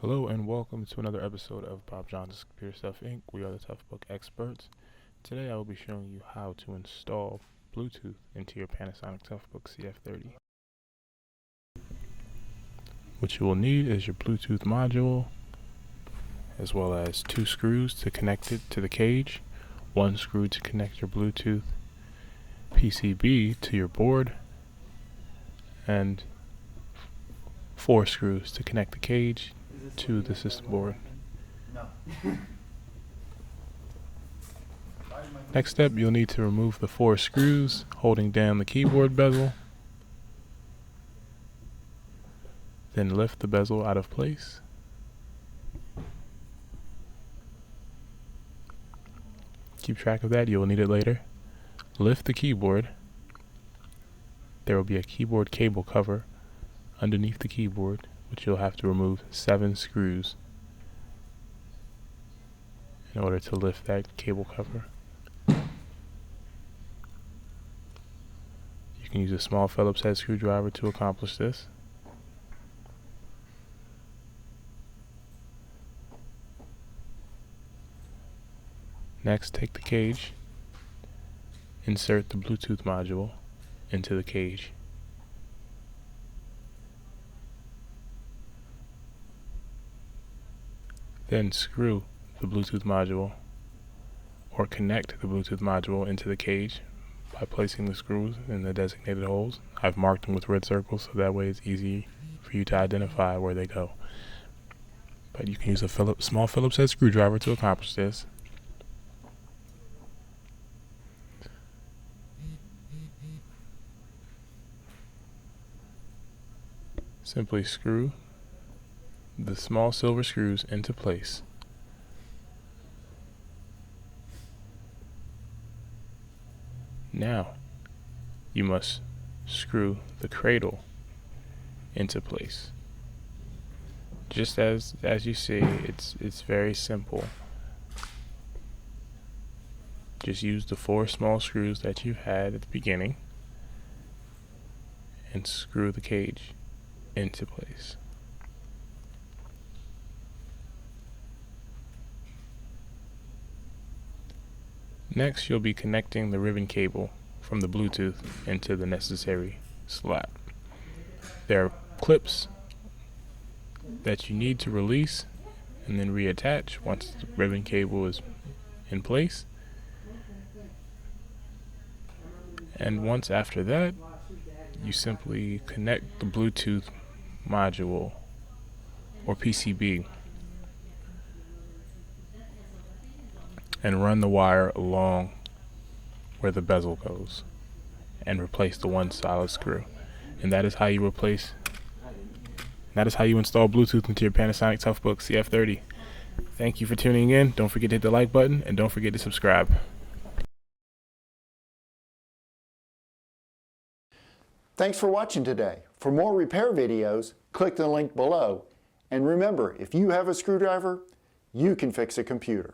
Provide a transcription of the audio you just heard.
Hello and welcome to another episode of Bob Johnson's Computer Stuff Inc. We are the Toughbook experts. Today I will be showing you how to install Bluetooth into your Panasonic Toughbook CF-30. What you will need is your Bluetooth module, as well as 2 screws to connect it to the cage, 1 screw to connect your Bluetooth PCB to your board, and 4 screws to connect the cage to the system board. Next step, you'll need to remove the 4 screws holding down the keyboard bezel. Then lift the bezel out of place. Keep track of that, you'll need it later. Lift the keyboard. There will be a keyboard cable cover underneath the keyboard, which you'll have to remove 7 screws in order to lift that cable cover. You can use a small Phillips head screwdriver to accomplish this. Next, take the cage, insert the Bluetooth module into the cage. Then screw the Bluetooth module or connect the Bluetooth module into the cage by placing the screws in the designated holes. I've marked them with red circles so that way it's easy for you to identify where they go. But you can use a small Phillips head screwdriver to accomplish this. Simply screw the small silver screws into place. Now you must screw the cradle into place. Just as you see, it's very simple. Just use the 4 small screws that you had at the beginning and screw the cage into place. Next, you'll be connecting the ribbon cable from the Bluetooth into the necessary slot. There are clips that you need to release and then reattach once the ribbon cable is in place. And once after that, you simply connect the Bluetooth module or PCB and run the wire along where the bezel goes and replace the 1 solid screw. And that is how you install Bluetooth into your Panasonic Toughbook CF-30. Thank you for tuning in. Don't forget to hit the like button and don't forget to subscribe. Thanks for watching today. For more repair videos, click the link below. And remember, if you have a screwdriver, you can fix a computer.